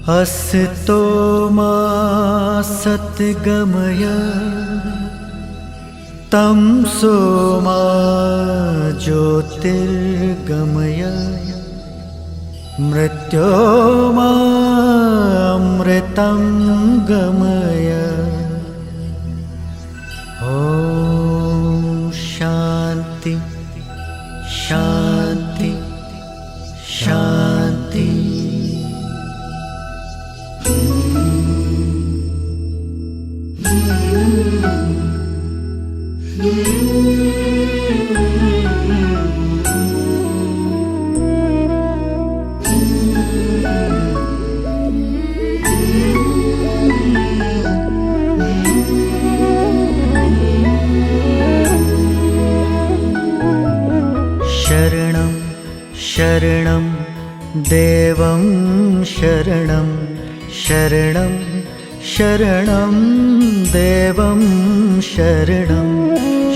असतो मा सद्गमय तमसो मा ज्योतिर्गमय मृत्योर्मामृतं गमय। ॐ शान्ति शान्ति शान्ति। शरणं शरणं देवं शरणं शरणं शरणं देवं शरणं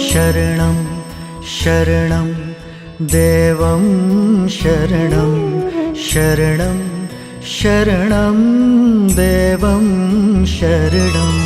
शरणं शरणं देवं शरणं शरणं शरणं देवं शरणम्।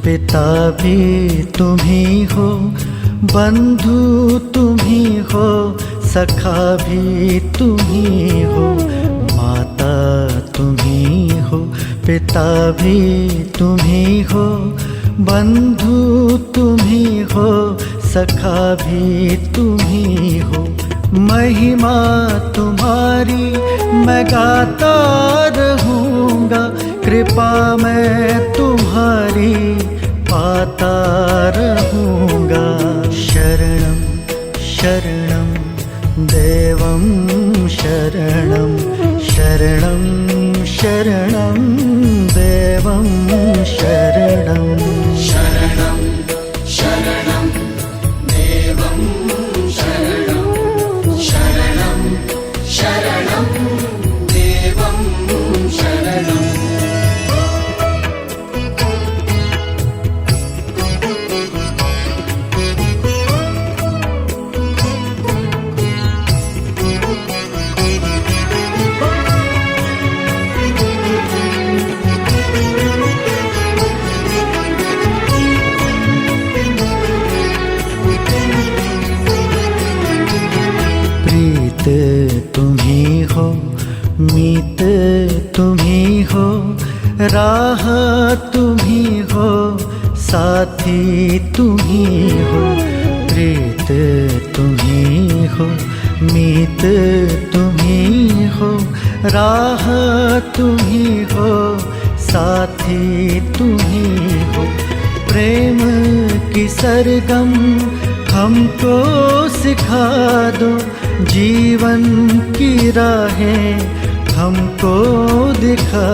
पिता भी तुम्ही हो, बंधु तुम्ही हो, सखा भी तुम्ही हो। माता तुम्ही हो, पिता भी तुम्ही हो, बंधु तुम्ही हो, सखा भी तुम्ही हो। महिमा तुम्हारी मैं गाता रहूँगा, कृपा मैं तुम्हारी पाता रहूँगा। शरणं शरणं देवं शरणं शरणं शरणं देवं शरणं शरणं शरणं देवं शरणं शरणं शरणं देवं शरणं। तुम्ही हो, मीत तुम्ही हो, राह तुम्ही हो, साथी तुम्ही हो। प्रीत तुम्ही हो, मीत तुम्ही हो, राह तुम्ही हो, साथी तुम्ही हो। प्रेम की सरगम हमको सिखा दो, जीवन की राहें हमको दिखा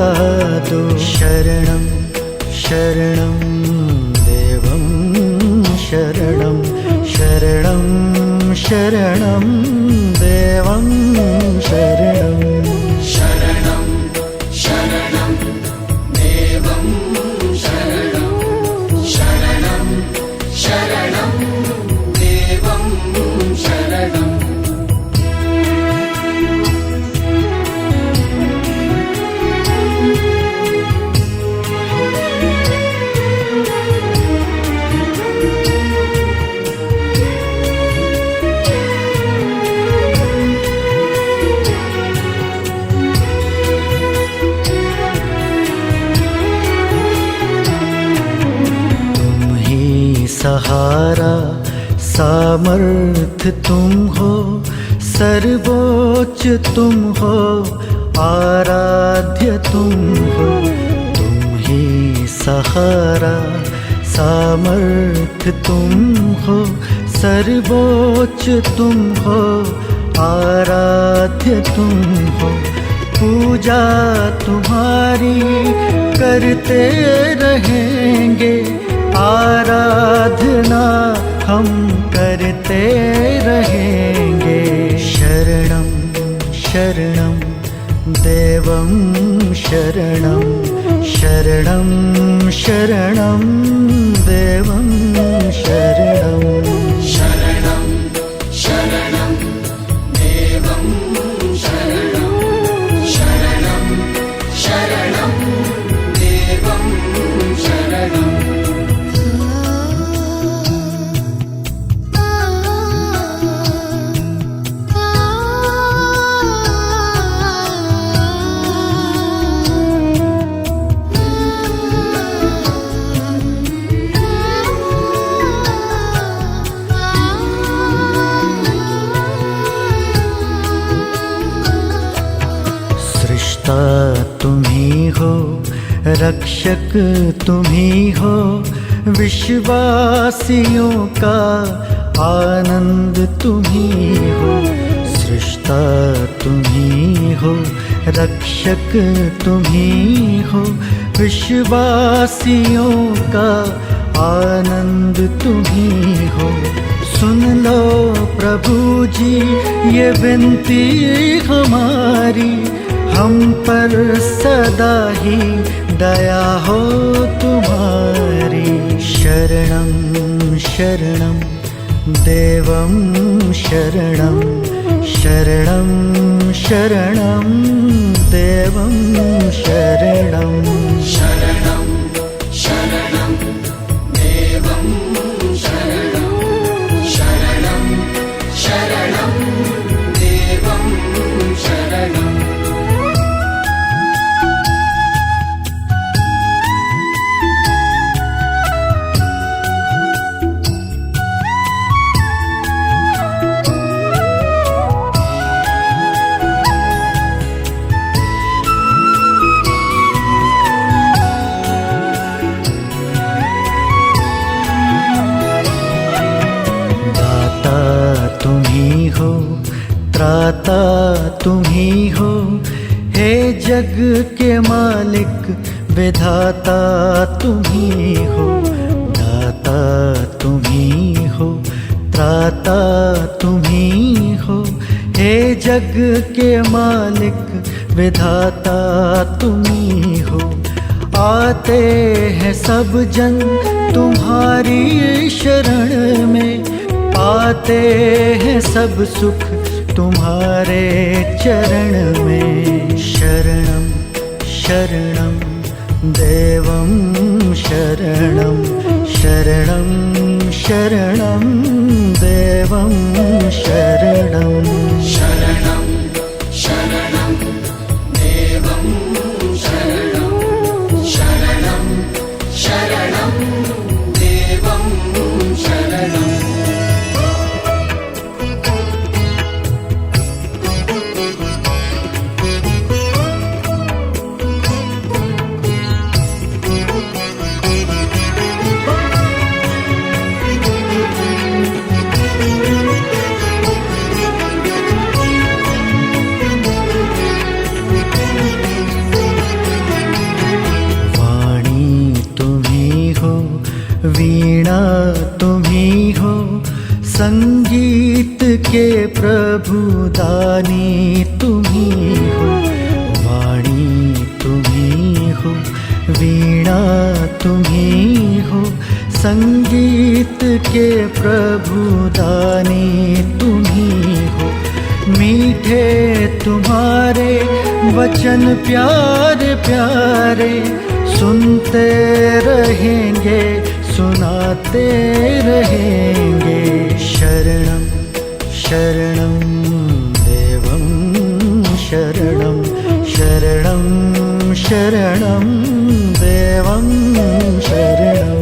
दो। शरणं शरणं देवं शरणं शरणं शरणं देवं शरणं शरणं शरणं देवं शरणं शरणं शरणं देवं शरणं। सहारा सामर्थ तुम हो, सर्वोच्च तुम हो, आराध्य तुम हो। तुम ही सहारा सामर्थ तुम हो, सर्वोच्च तुम हो, आराध्य तुम हो। पूजा तुम्हारी करते रहेंगे, आराधना हम करते रहेंगे। शरणं शरणं देवं शरणं, शरणं शरणं देवं शरणं। शरणं शरणं देवं शरणं, शरणं शरणं देवं शरणं। सृष्टा तुम ही हो, रक्षक तुम ही हो, विश्वासियों का आनंद तुम ही हो। सृष्टा तुम ही हो, रक्षक तुम ही हो, विश्वासियों का आनंद तुम ही हो। सुन लो प्रभु जी ये विनती हमारी, हम पर सदा ही दया हो तुम्हारी। शरणं शरणं देवं शरणं, शरणं शरणं देवं शरणं। शरणं शरणं देवं शरणं, शरणं शरणं देवं शरणं। तुम ही हो, त्राता तुम ही हो, हे जग के मालिक विधाता तुम ही हो। दाता तुम ही हो, त्राता तुम ही हो, हे जग के मालिक विधाता तुम ही हो। आते हैं सब जन तुम्हारी शरण में, पाते हैं सब सुख तुम्हारे चरण में। शरणं शरणं देवं शरणं, शरणं शरणं देवं शरणं। शरणं शरणं देवं शरणं, शरणं शरणं देवं शरणं। वीणा तुम ही हो, संगीत के प्रभु दानी तुम ही हो। वाणी तुम ही हो, वीणा तुम ही हो, संगीत के प्रभु दानी तुम ही हो। मीठे तुम्हारे वचन प्यारे प्यारे, सुनते रहेंगे सुनाते रहेंगे। शरणं शरणं देवं शरणं, शरणं शरणं देवं शरणं।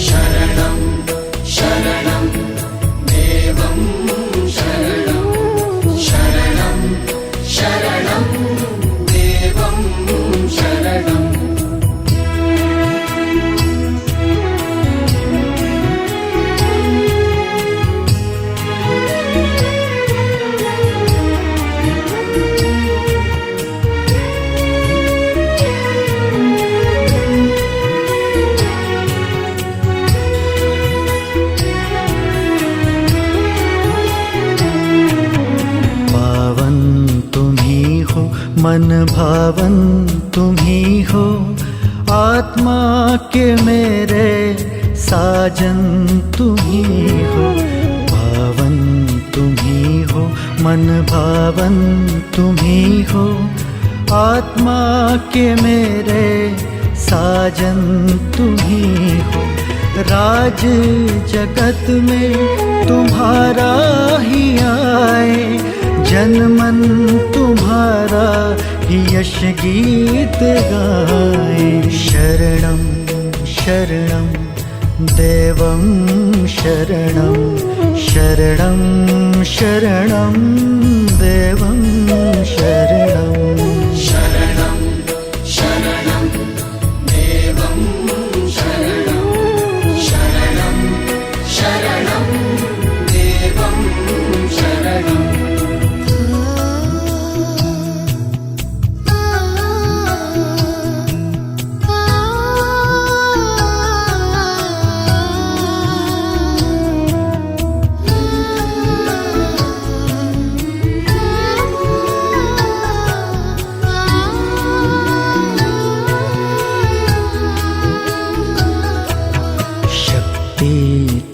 शरणं मन भावन तुम ही हो, आत्मा के मेरे साजन तुम ही हो। भावन तुम ही हो, मन भावन तुम ही हो, आत्मा के मेरे साजन तुम ही हो। राज जगत में तुम्हारा ही आए, जन मन तुम्हारा ही यश गीत गाए। शरणं शरणं देवं शरणं, शरणं शरणं देवं शरणं। शरणं शरणं देवं शरणं, शरणं शरणं देवं शरणं।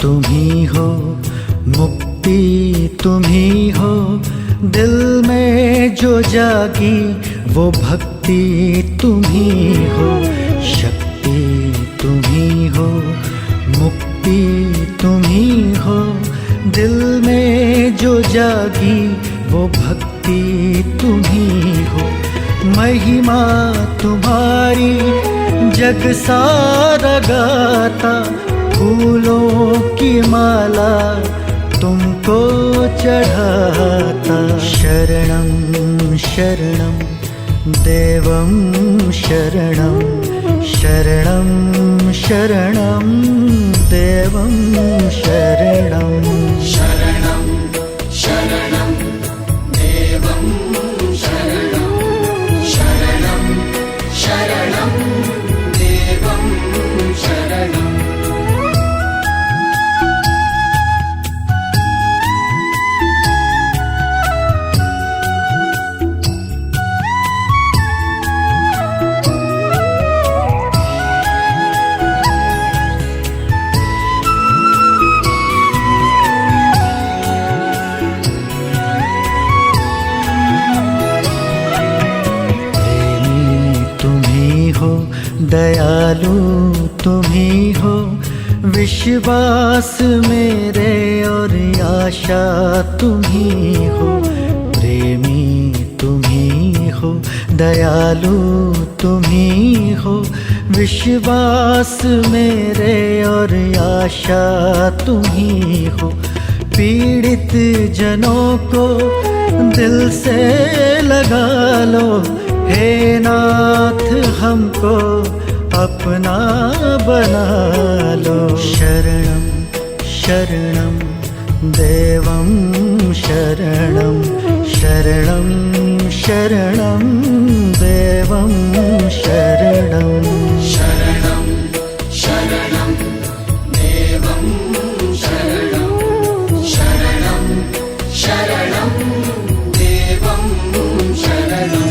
तुम ही हो, मुक्ति तुम ही हो, दिल में जो जागी वो भक्ति तुम ही हो। शक्ति तुम ही हो, मुक्ति तुम ही हो, दिल में जो जागी वो भक्ति तुम ही हो। महिमा तुम्हारी जग सारा गाता, फूलों की माला तुमको चढ़ाता। शरणं शरणं देवं शरणं, शरणं शरणं देवं शरणं। शरणं शरणं देवं शरणं, शरणं शरणं देवं शरणं। दयालु तुम ही हो, विश्वास मेरे और आशा तुम ही हो। प्रेमी तुम ही हो, दयालु तुम ही हो, विश्वास मेरे और आशा तुम ही हो। पीड़ित जनों को दिल से लगा लो, हे नाथ हमको अपना बना लो। शरणं शरणं देवं शरणं, शरणं शरणं देवं शरणं। शरणं शरणं देवं शरणं, शरणं शरणं देवं शरणं।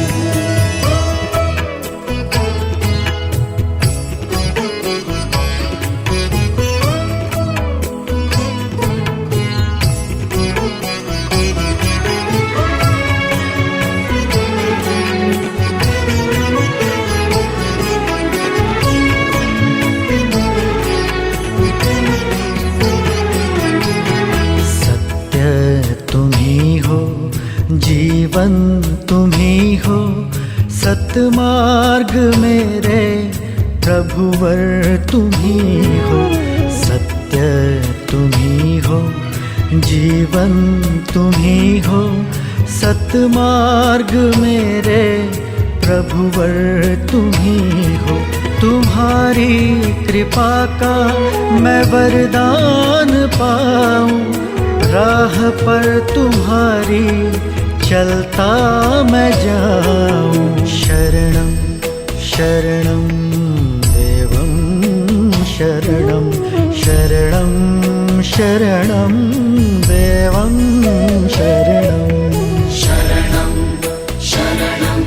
जीवन तुम ही हो, सतमार्ग मेरे प्रभुवर तुम ही हो। सत्य तुम ही हो, जीवन तुम ही हो, सतमार्ग मेरे प्रभुवर तुम ही हो। तुम्हारी कृपा का मैं वरदान पाऊं, राह पर तुम्हारी चलता मैं जाऊं। शरणं शरणं देवं शरणं, शरणं शरणं देवं शरणं। शरणं शरणं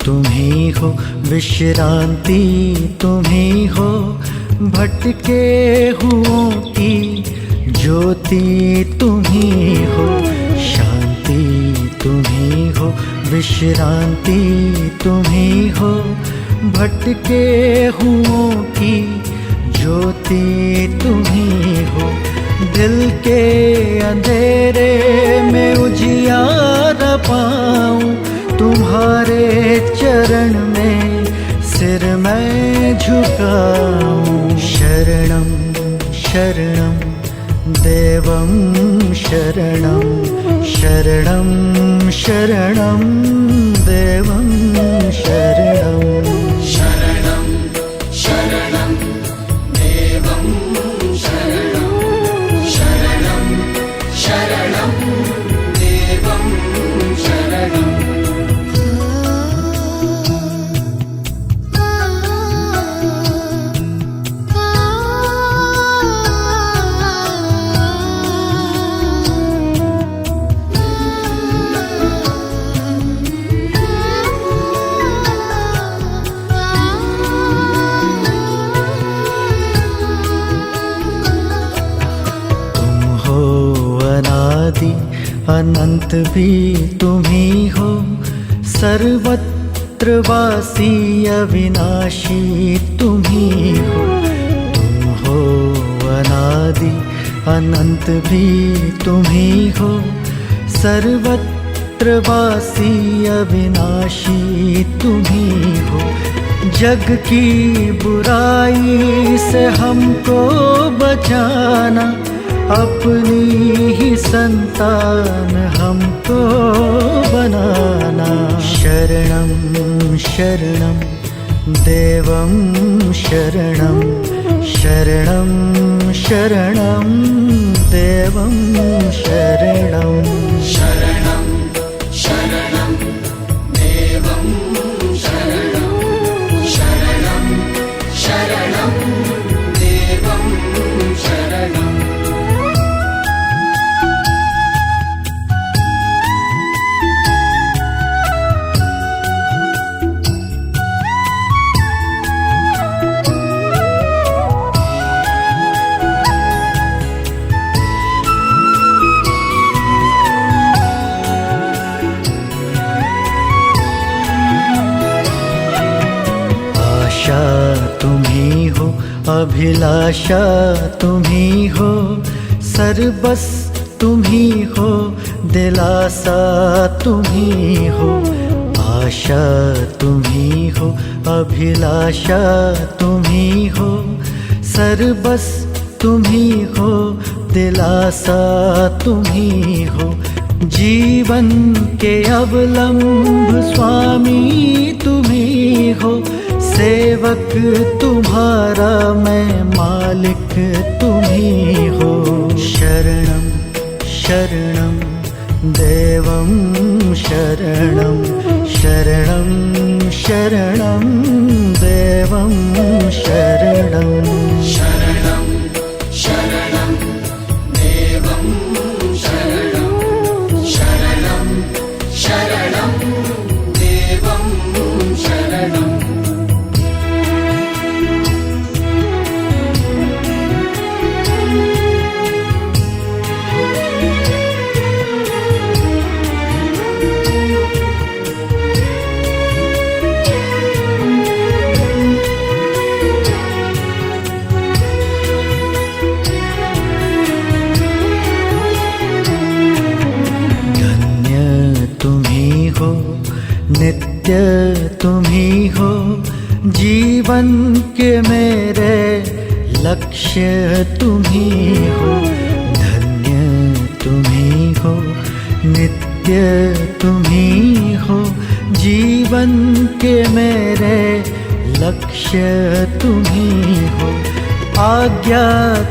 तुम ही हो, विश्रांति तुम ही हो, भटके हुओं की ज्योति तुम ही हो, शांति तुम ही हो, विश्रांति तुम ही हो, भटके हुओं की ज्योति तुम ही हो। दिल के अंधेरे में उजियारा पाऊं, तुम्हारे चरण में सिर मैं झुकाऊं। शरणं शरणं देवं शरणं, शरणं शरणं देवं शरणं। शरणं शरणं देवं शरणं, शरणं शरणं देवं शरणं। अनंत भी तुम ही हो, सर्वत्र वासी अविनाशी तुम ही हो। तुम हो अनादि अनंत भी तुम ही हो, सर्वत्र वासी अविनाशी तुम ही हो। जग की बुराई से हमको बचाना, अपनी ही संतान हमको बनाना। शरणं शरणं देवं शरणं, शरणं शरणं देवं शरणं। शरणं शरणं देवं शरणं, शरणं शरणं देवं शरणं। तुम ही हो, अभिलाषा तुम ही हो, सर्वस तुम ही हो, दिलासा तुम ही हो। आशा तुम ही हो, अभिलाषा तुम ही हो, सर्वस तुम ही हो, दिलासा तुम ही हो। जीवन के अवलंब स्वामी तुम ही हो, सेवक तुम्हारा मैं मालिक तुम ही हो। शरणं शरणं देवं शरणं, शरणं शरणं देवं शरणं। शरणं शरणं देवं शरणं, शरणं शरणं देवं शरणं। नित्य तुम ही हो, जीवन के मेरे लक्ष्य तुम ही हो। धन्य तुम ही हो, नित्य तुम ही हो, जीवन के मेरे लक्ष्य तुम ही हो। आज्ञा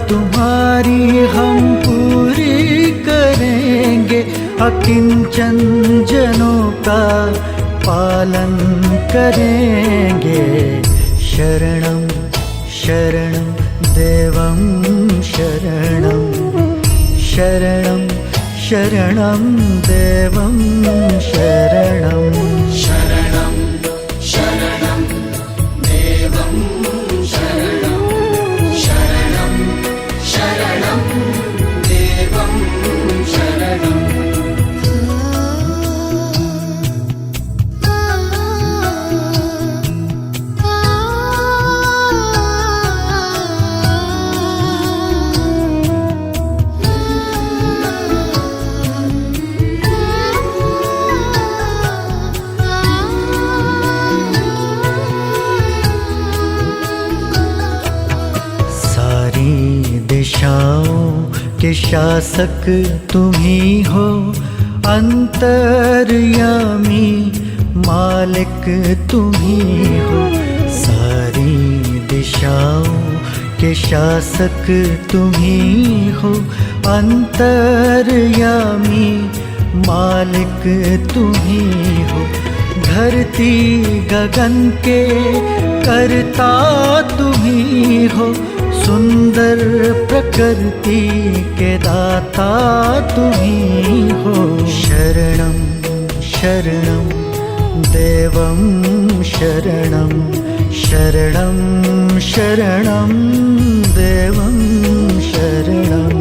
तुम्हारी हम पूरी करेंगे, अकिंचन जनों का पालन करेंगे। शरणं शरणं देवं शरणं, शरणं शरणं देवं शरणं। शरणं के शासक तुम्ही हो, अंतर्यामी मालिक तुम्ही हो। सारी दिशाओं के शासक तुम्ही हो, अंतर्यामी मालिक तुम्ही हो। धरती गगन के करता तुम्ही हो, सुंदर प्रकृति के दाता तुम्ही हो। शरणं शरणं देवं शरणं, शरणं शरणं देवं शरणं।